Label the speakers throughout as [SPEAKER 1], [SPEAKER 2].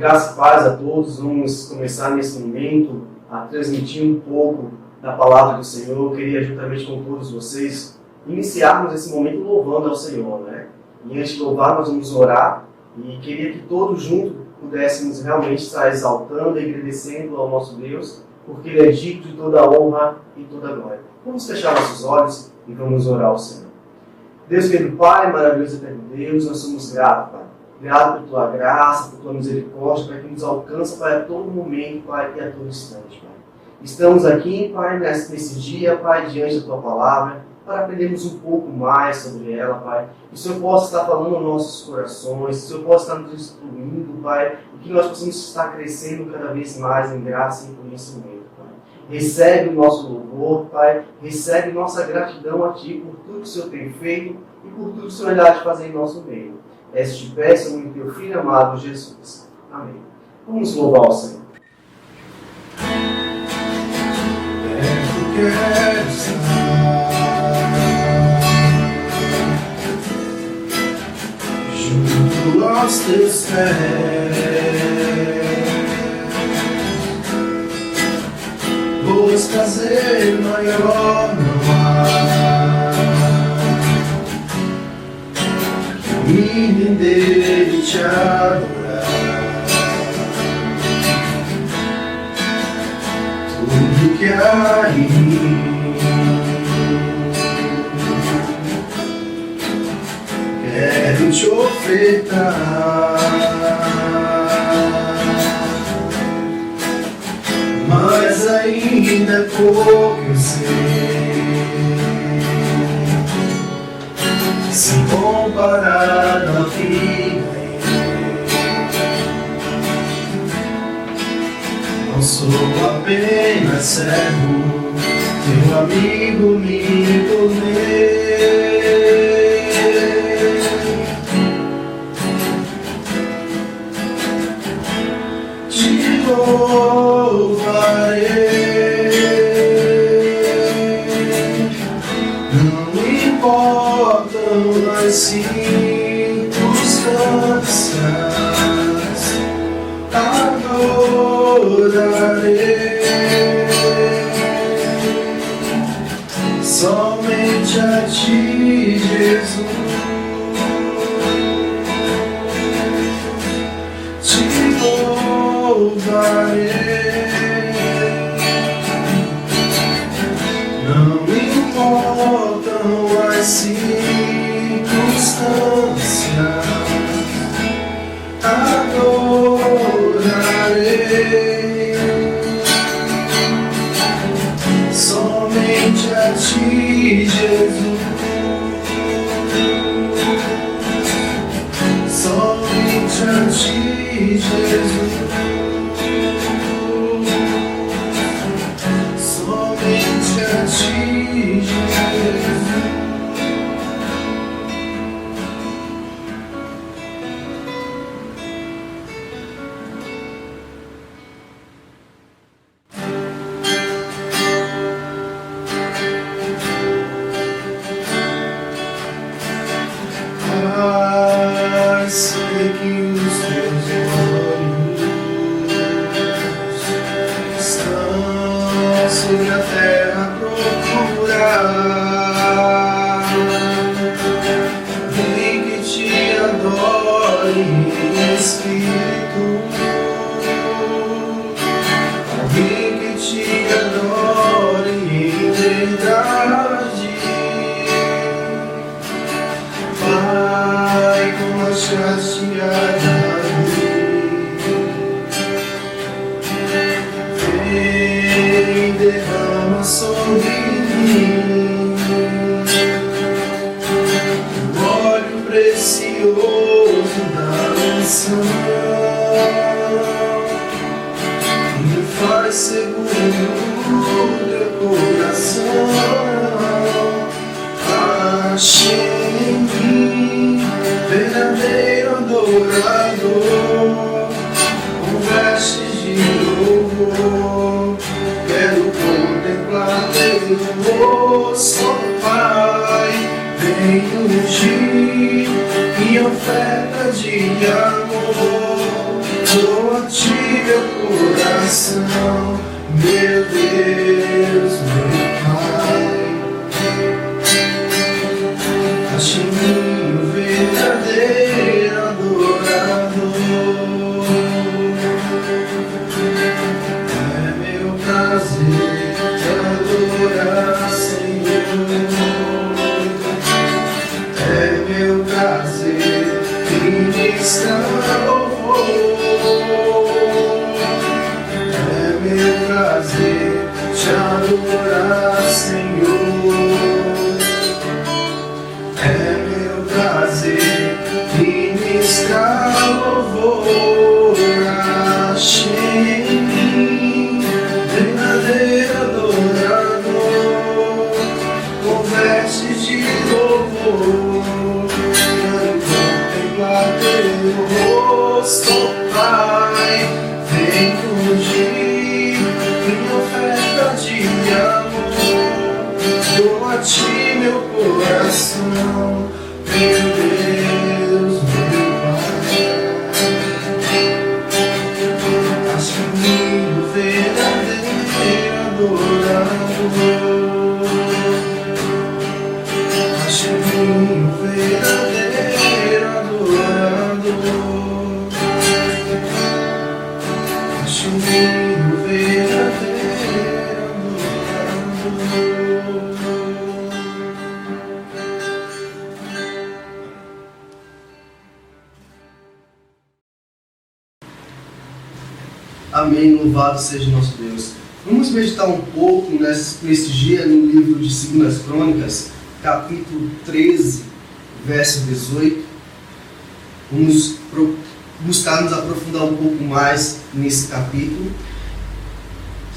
[SPEAKER 1] Graça e paz a todos. Vamos começar nesse momento a transmitir um pouco da palavra do Senhor. Eu queria, juntamente com todos vocês, iniciarmos esse momento louvando ao Senhor, né? E antes de louvar, nós vamos orar e queria que todos juntos pudéssemos realmente estar exaltando e agradecendo ao nosso Deus, porque Ele é digno de toda a honra e toda a glória. Vamos fechar nossos olhos e vamos orar ao Senhor. Deus querido Pai, maravilhoso eterno Deus, nós somos gratos, Pai. Grato por Tua graça, por Tua misericórdia, Pai, que nos alcança, Pai, a todo momento, Pai, e a todo instante, Pai. Estamos aqui, Pai, nesse dia, Pai, diante da Tua palavra, para aprendermos um pouco mais sobre ela, Pai. Que o Senhor possa estar falando aos nossos corações, que o Senhor possa estar nos instruindo, Pai, e que nós possamos estar crescendo cada vez mais em graça e em conhecimento, Pai. Recebe o nosso louvor, Pai, recebe nossa gratidão a Ti por tudo que o Senhor tem feito e por tudo que o Senhor irá de fazer em nosso meio. Essa te peço em Teu Filho amado Jesus. Amém. Vamos louvar o Senhor.
[SPEAKER 2] Quero estar junto aos Teus pés, pois prazer maior não há me render e Te adorar. Tudo que há em mim quero Te ofertar, mas ainda é pouco eu sei, se comparado ao que não sou apenas servo, Teu amigo me tornei. Te louvarei, não importam as circunstâncias, adorarei somente a Ti, Jesus. Te louvarei, não importam as circunstâncias, adorarei somente a Ti, Jesus. Somente a Ti, Jesus. Somente a Ti, Jesus. Sei que os Teus olhos estão sobre a terra a procurar alguém que Te adore em espírito, alguém que Te adore em verdade. Pai, como achaste vem, derrama sobre mim o óleo precioso da unção, me faz segundo Teu coração. Achei em mim verdadeiro adorador, com vestes de louvor, quero contemplar Teu rosto, Pai. Venho ungir minha oferta de amor, dou a coração, meu Deus, meu Pai. Ache em mim o verdadeiro adorador. É meu prazer te adorar, Senhor. É meu prazer ministrar louvor. É meu prazer te adorar, Senhor. É meu prazer ministrar louvor. Achei em mim verdadeiro adorador, com vestes de louvor. Quero contemplar teu rosto, Pai. Vem ungir minha oferta de amor. Dou a ti meu coração, meu Deus, meu Pai. Ache em mim o verdadeiro adorador. Ache em mim o verdadeiro adorador. Ache em mim o verdadeiro adorador.
[SPEAKER 1] Amém, louvado seja nosso Deus. Vamos meditar um pouco nesse dia no livro de 2 Crônicas, capítulo 13, verso 18. Vamos buscar nos aprofundar um pouco mais nesse capítulo.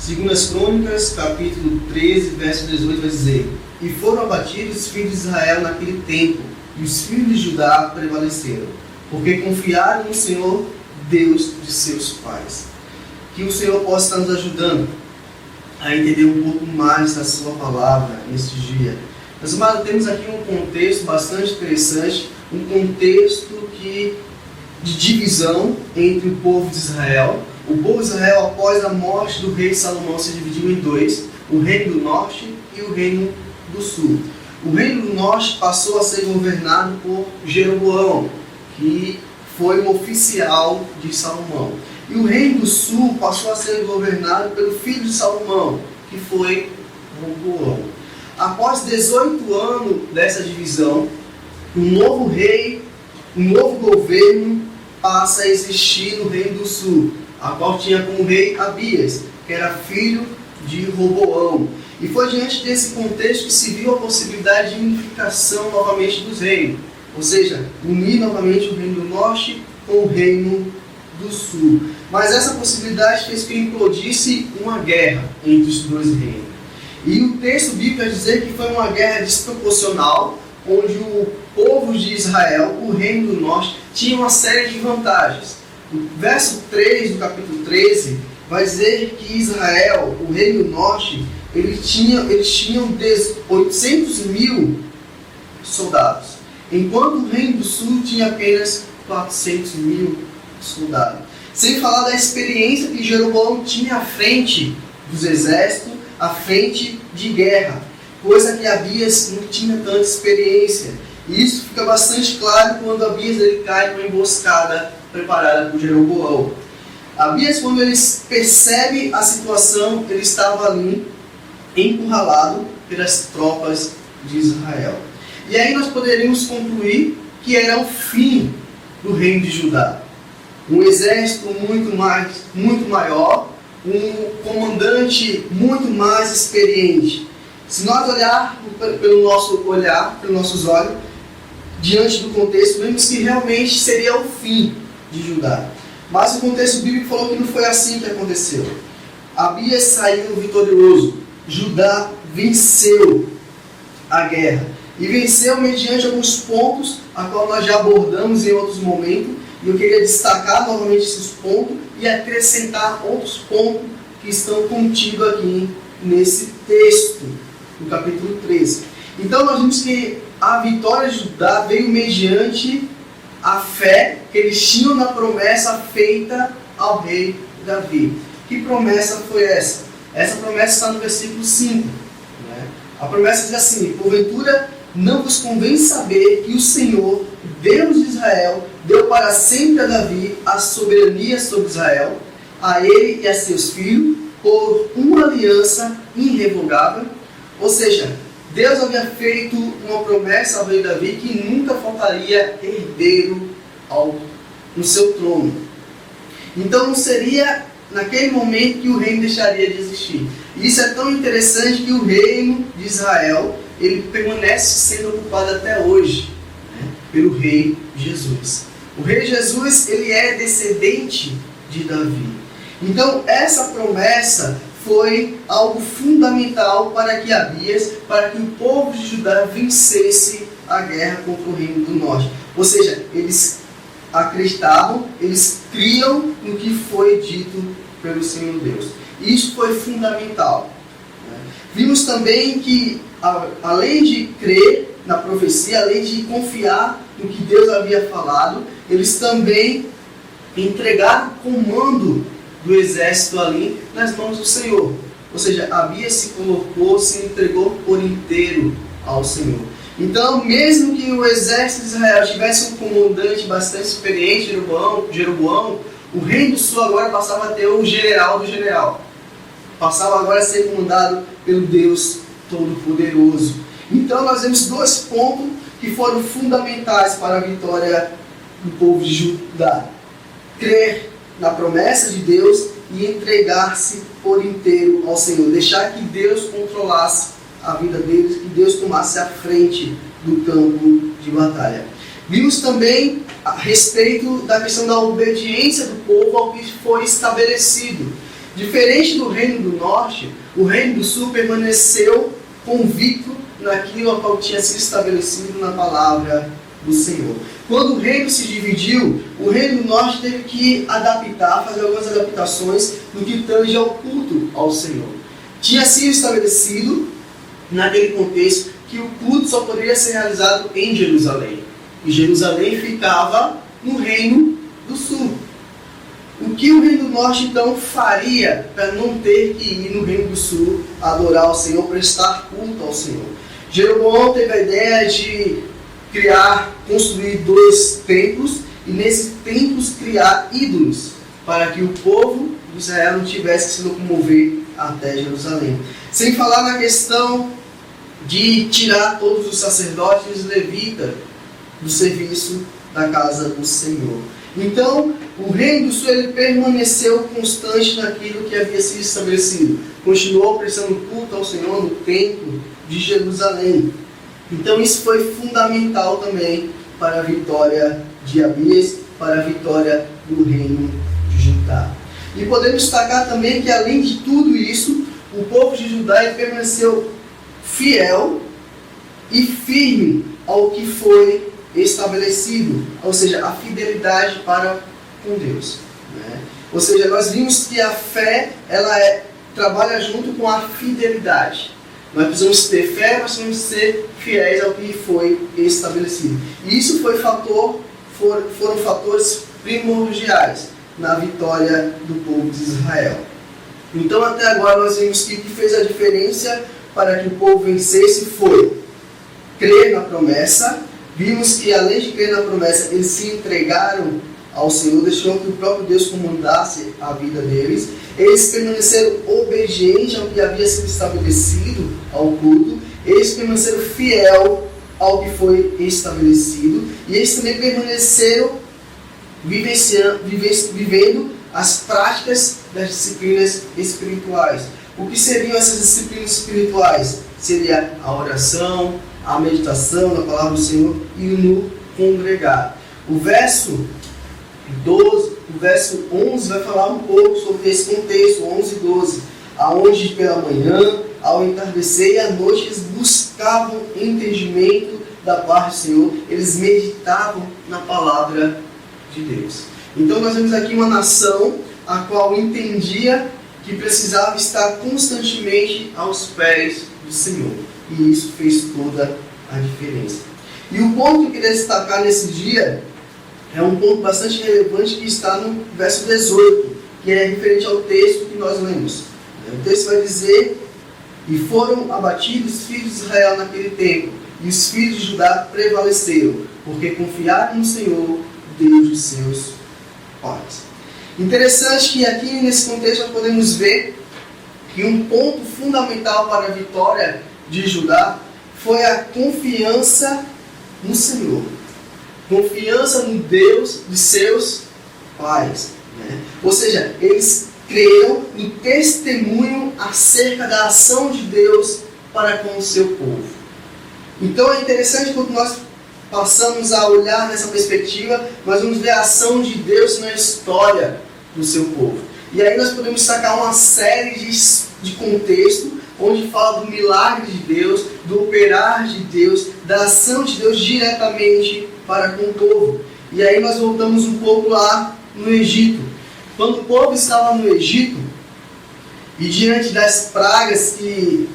[SPEAKER 1] 2 Crônicas, capítulo 13, verso 18, vai dizer: E foram abatidos os filhos de Israel naquele tempo, e os filhos de Judá prevaleceram, porque confiaram no Senhor, Deus de seus pais. Que o Senhor possa estar nos ajudando a entender um pouco mais da sua palavra neste dia. Mas, amados, temos aqui um contexto bastante interessante, um contexto de divisão entre o povo de Israel. O povo de Israel, após a morte do rei Salomão, se dividiu em dois: o reino do norte e o reino do sul. O reino do norte passou a ser governado por Jeroboão, que foi um oficial de Salomão. E o reino do sul passou a ser governado pelo filho de Salomão, que foi Roboão. Após 18 anos dessa divisão, um novo rei, um novo governo passa a existir no reino do sul, a qual tinha como rei Abias, que era filho de Roboão. E foi diante desse contexto que se viu a possibilidade de unificação novamente dos reinos, ou seja, unir novamente o reino do norte com o reino do sul. Mas essa possibilidade fez que implodisse uma guerra entre os dois reinos. E o texto bíblico vai dizer que foi uma guerra desproporcional, onde o povo de Israel, o reino do norte, tinha uma série de vantagens. O verso 3 do capítulo 13 vai dizer que Israel, o reino do norte, eles tinham 800 mil soldados, enquanto o reino do sul tinha apenas 400 mil soldados. Sem falar da experiência que Jeroboão tinha à frente dos exércitos, à frente de guerra, coisa que Abias não tinha tanta experiência. E isso fica bastante claro quando Abias ele cai numa emboscada preparada por Jeroboão. Abias, quando ele percebe a situação, ele estava ali encurralado pelas tropas de Israel. E aí nós poderíamos concluir que era o fim do reino de Judá. Um exército muito maior, um comandante muito mais experiente. Se nós olharmos pelos nossos olhos, diante do contexto, vemos que realmente seria o fim de Judá. Mas o contexto bíblico falou que não foi assim que aconteceu. Abias saiu vitorioso, Judá venceu a guerra. E venceu mediante alguns pontos, a qual nós já abordamos em outros momentos. E eu queria destacar novamente esses pontos e acrescentar outros pontos que estão contidos aqui nesse texto, no capítulo 13. Então nós vimos que a vitória de Judá veio mediante a fé que eles tinham na promessa feita ao rei Davi.
[SPEAKER 3] Que promessa foi essa? Essa promessa está no versículo 5. Né? A promessa diz assim: porventura não vos convém saber que o Senhor, Deus de Israel, deu para sempre a Davi a soberania sobre Israel, a ele e a seus filhos, por uma aliança irrevogável. Ou seja, Deus havia feito uma promessa ao rei Davi que nunca faltaria herdeiro no seu trono. Então não seria naquele momento que o reino deixaria de existir. E isso é tão interessante que o reino de Israel, ele permanece sendo ocupado até hoje, né, pelo rei Jesus. O rei Jesus, ele é descendente de Davi. Então essa promessa foi algo fundamental para que Abias, para que o povo de Judá vencesse a guerra contra o reino do norte. Ou seja, eles acreditavam, eles criam no que foi dito pelo Senhor Deus. E isso foi fundamental. Vimos também que, além de crer na profecia, além de confiar no que Deus havia falado, eles também entregaram o comando do exército ali nas mãos do Senhor. Ou seja, Abias se entregou por inteiro ao Senhor. Então, mesmo que o exército de Israel tivesse um comandante bastante experiente, Jeroboão, o rei do sul agora passava a ter o general do general. Passava agora a ser comandado pelo Deus Todo-Poderoso. Então, nós vemos dois pontos que foram fundamentais para a vitória do povo de Judá: crer na promessa de Deus e entregar-se por inteiro ao Senhor. Deixar que Deus controlasse a vida deles, que Deus tomasse a frente do campo de batalha. Vimos também a respeito da questão da obediência do povo ao que foi estabelecido. Diferente do reino do norte, o reino do sul permaneceu convicto naquilo a qual tinha sido estabelecido na palavra do Senhor. Quando o reino se dividiu, o reino do norte teve que adaptar, fazer algumas adaptações no que tange ao culto ao Senhor. Tinha sido estabelecido, naquele contexto, que o culto só poderia ser realizado em Jerusalém. E Jerusalém ficava no reino do sul. O que o reino do norte então faria para não ter que ir no reino do sul adorar ao Senhor, prestar culto ao Senhor? Jeroboão teve a ideia de construir 2 templos e nesses templos criar ídolos para que o povo de Israel não tivesse que se locomover até Jerusalém. Sem falar na questão de tirar todos os sacerdotes e os levitas do serviço da casa do Senhor. Então, o reino do sul ele permaneceu constante naquilo que havia sido estabelecido. Continuou prestando culto ao Senhor no templo de Jerusalém. Então, isso foi fundamental também para a vitória de Abias, para a vitória do reino de Judá. E podemos destacar também que, além de tudo isso, o povo de Judá ele permaneceu fiel e firme ao que foi estabelecido, ou seja, a fidelidade para com Deus, né? Ou seja, nós vimos que a fé trabalha junto com a fidelidade. Nós precisamos ter fé, nós precisamos ser fiéis ao que foi estabelecido. E isso foram fatores primordiais na vitória do povo de Israel. Então, até agora, nós vimos que o que fez a diferença para que o povo vencesse foi crer na promessa. Vimos que, além de crer na promessa, eles se entregaram ao Senhor, deixando que o próprio Deus comandasse a vida deles. Eles permaneceram obedientes ao que havia sido estabelecido, ao culto. Eles permaneceram fiel ao que foi estabelecido. E eles também permaneceram vivendo as práticas das disciplinas espirituais. O que seriam essas disciplinas espirituais? Seria a oração, a meditação na palavra do Senhor e no congregar. O verso 11 vai falar um pouco sobre esse contexto, 11 e 12, aonde pela manhã, ao entardecer e à noite, eles buscavam entendimento da parte do Senhor, eles meditavam na palavra de Deus. Então nós vemos aqui uma nação a qual entendia que precisava estar constantemente aos pés do Senhor. E isso fez toda a diferença. E o ponto que eu queria destacar nesse dia é um ponto bastante relevante que está no verso 18. que é referente ao texto que nós lemos. O texto vai dizer: e foram abatidos os filhos de Israel naquele tempo, e os filhos de Judá prevaleceram, porque confiaram no Senhor, Deus de seus pais. Interessante que aqui nesse contexto nós podemos ver que um ponto fundamental para a vitória de Judá foi a confiança no Senhor. Confiança no Deus de seus pais. Ou seja, eles creram no testemunho acerca da ação de Deus para com o seu povo. Então é interessante quando nós passamos a olhar nessa perspectiva, nós vamos ver a ação de Deus na história do seu povo. E aí nós podemos sacar uma série de contextos onde fala do milagre de Deus, do operar de Deus, da ação de Deus diretamente para com o povo. E aí nós voltamos um pouco lá no Egito. Quando o povo estava no Egito, e diante das pragas que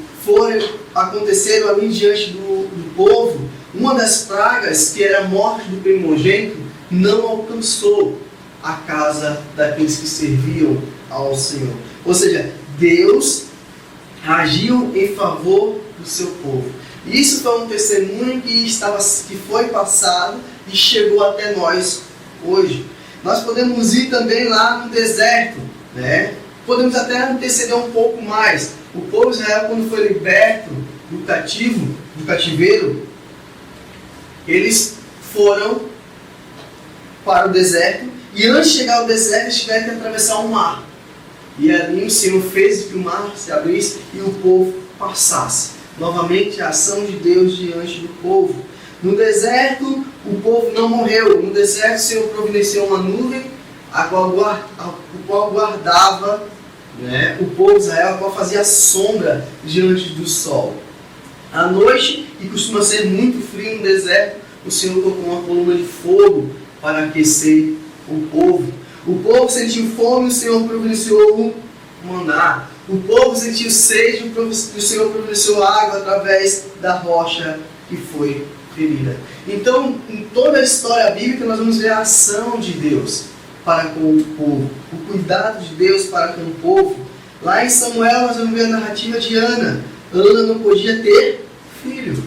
[SPEAKER 3] aconteceram ali diante do povo, uma das pragas, que era a morte do primogênito, não alcançou a casa daqueles que serviam ao Senhor. Ou seja, Deus agiu em favor do seu povo. Isso foi um testemunho que foi passado e chegou até nós hoje. Nós podemos ir também lá no deserto, Podemos até anteceder um pouco mais. O povo de Israel, quando foi liberto do cativeiro, eles foram para o deserto, e antes de chegar ao deserto, eles tiveram que atravessar o mar. E ali o Senhor fez que o mar se abrisse e o povo passasse. Novamente a ação de Deus diante do povo. No deserto, o povo não morreu. No deserto, o Senhor providenciou uma nuvem, o qual guardava o povo de Israel, a qual fazia sombra diante do sol. À noite, que costuma ser muito frio no deserto, o Senhor colocou uma coluna de fogo para aquecer o povo. O povo sentiu fome, o Senhor providenciou o maná. O povo sentiu sede, o Senhor providenciou água através da rocha que foi ferida. Então, em toda a história bíblica, nós vamos ver a ação de Deus para com o povo, o cuidado de Deus para com o povo. Lá em Samuel, nós vamos ver a narrativa de Ana. Ana não podia ter filho,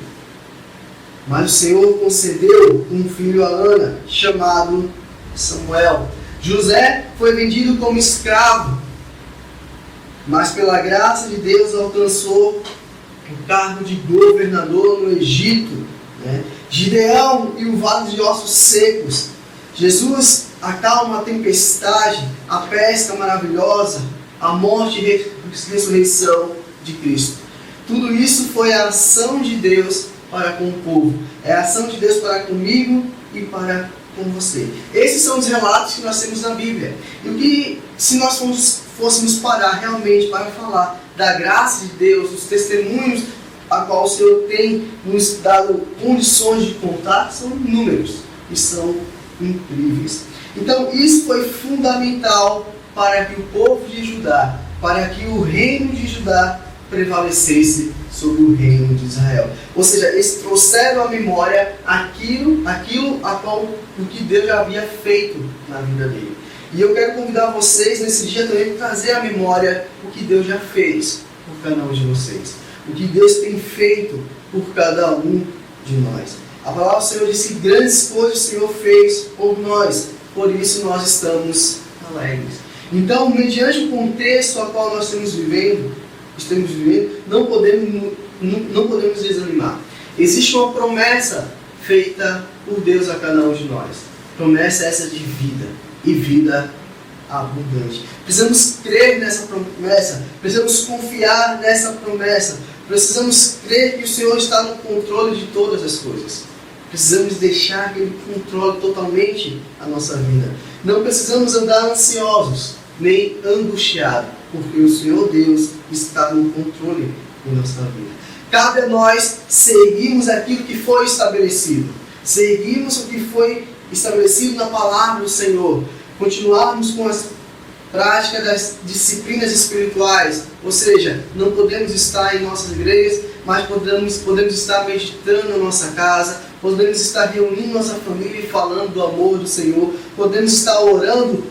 [SPEAKER 3] mas o Senhor concedeu um filho a Ana, chamado Samuel. José foi vendido como escravo, mas pela graça de Deus alcançou o cargo de governador no Egito. Gideão e o vale de ossos secos. Jesus acalma a tempestade, a pesca maravilhosa, a morte e ressurreição de Cristo. Tudo isso foi a ação de Deus para com o povo. É a ação de Deus para comigo e para com você. Esses são os relatos que nós temos na Bíblia. E o que, se nós fôssemos parar realmente para falar da graça de Deus, dos testemunhos a qual o Senhor tem nos dado condições de contar, são números e são incríveis. Então isso foi fundamental para que o povo de Judá, para que o reino de Judá prevalecesse sobre o reino de Israel. Ou seja, eles trouxeram à memória aquilo o que Deus já havia feito na vida dele. E eu quero convidar vocês nesse dia também para trazer à memória o que Deus já fez por cada um de vocês. O que Deus tem feito por cada um de nós. A palavra do Senhor disse que grandes coisas o Senhor fez por nós. Por isso nós estamos alegres. Então, mediante o contexto ao qual nós estamos vivendo, não podemos desanimar. Existe uma promessa feita por Deus a cada um de nós. Promessa essa de vida, e vida abundante. Precisamos crer nessa promessa, precisamos confiar nessa promessa, precisamos crer que o Senhor está no controle de todas as coisas. Precisamos deixar que Ele controle totalmente a nossa vida. Não precisamos andar ansiosos, nem angustiados, porque o Senhor Deus está no controle da nossa vida. Cabe a nós seguirmos aquilo que foi estabelecido. Seguirmos o que foi estabelecido na palavra do Senhor. Continuarmos com as práticas das disciplinas espirituais. Ou seja, não podemos estar em nossas igrejas, mas podemos estar meditando na nossa casa, podemos estar reunindo nossa família e falando do amor do Senhor, podemos estar orando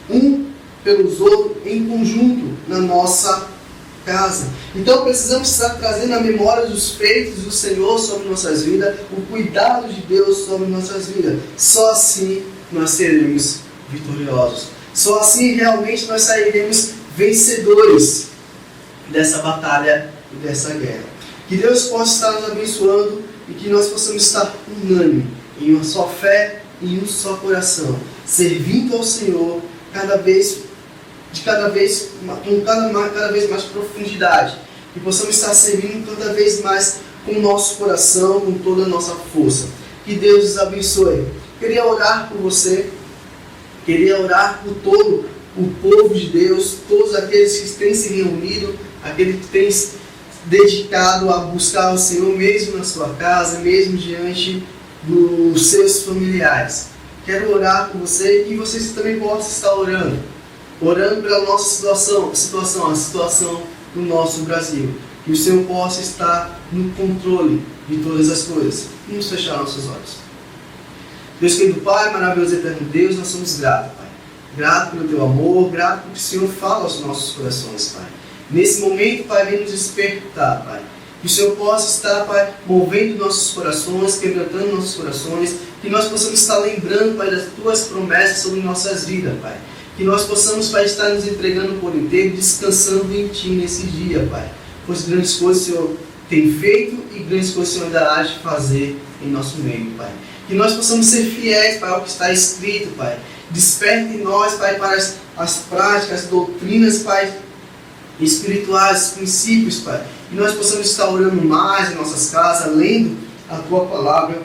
[SPEAKER 3] um pelos outros em conjunto na nossa casa. Então precisamos estar trazendo a memória dos feitos do Senhor sobre nossas vidas, o cuidado de Deus sobre nossas vidas. Só assim nós seremos vitoriosos. Só assim realmente nós sairemos vencedores dessa batalha e dessa guerra. Que Deus possa estar nos abençoando e que nós possamos estar unânime em uma só fé e em um só coração, servindo ao Senhor cada vez mais profundidade, que possamos estar servindo cada vez mais com o nosso coração, com toda a nossa força. Que Deus os abençoe. Queria orar por você, queria orar por todo o povo de Deus, todos aqueles que têm se reunido, aqueles que têm se dedicado a buscar o Senhor, mesmo na sua casa, mesmo diante dos seus familiares. Quero orar por você e que vocês também possam estar orando pela nossa situação, a situação do nosso Brasil. Que o Senhor possa estar no controle de todas as coisas. Vamos fechar nossos olhos. Deus querido Pai, maravilhoso e eterno Deus, nós somos gratos, Pai. Grato pelo Teu amor, grato porque o Senhor fala aos nossos corações, Pai. Nesse momento, Pai, vem nos despertar, Pai. Que o Senhor possa estar, Pai, movendo nossos corações, quebrantando nossos corações. Que nós possamos estar lembrando, Pai, das Tuas promessas sobre nossas vidas, Pai. Que nós possamos, Pai, estar nos entregando por inteiro, descansando em Ti nesse dia, Pai. Pois grandes coisas o Senhor tem feito e grandes coisas o Senhor ainda há de fazer em nosso meio, Pai. Que nós possamos ser fiéis, Pai, ao que está escrito, Pai. Desperte em nós, Pai, para as práticas, as doutrinas, Pai, espirituais, os princípios, Pai. Que nós possamos estar orando mais em nossas casas, lendo a Tua palavra,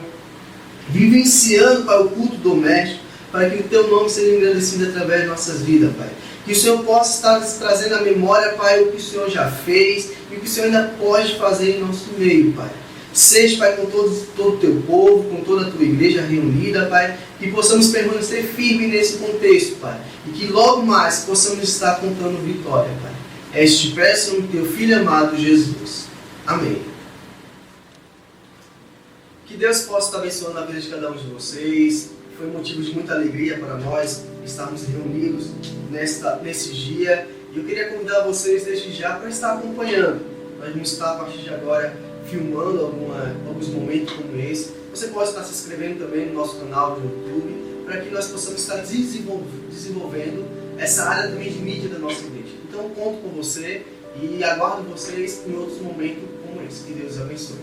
[SPEAKER 3] vivenciando, Pai, o culto doméstico, para que o Teu nome seja engrandecido através de nossas vidas, Pai. Que o Senhor possa estar trazendo à memória, Pai, o que o Senhor já fez e o que o Senhor ainda pode fazer em nosso meio, Pai. Seja, Pai, com todo o Teu povo, com toda a Tua igreja reunida, Pai, que possamos permanecer firmes nesse contexto, Pai, e que logo mais possamos estar contando vitória, Pai. Te peço no Teu Filho amado Jesus. Amém. Que Deus possa estar abençoando a vida de cada um de vocês. Foi motivo de muita alegria para nós estarmos reunidos nesse dia. E eu queria convidar vocês desde já para estar acompanhando. Nós vamos estar a partir de agora filmando alguns momentos como esse. Você pode estar se inscrevendo também no nosso canal do YouTube para que nós possamos estar desenvolvendo essa área também de mídia da nossa igreja. Então conto com você e aguardo vocês em outros momentos como esse. Que Deus abençoe.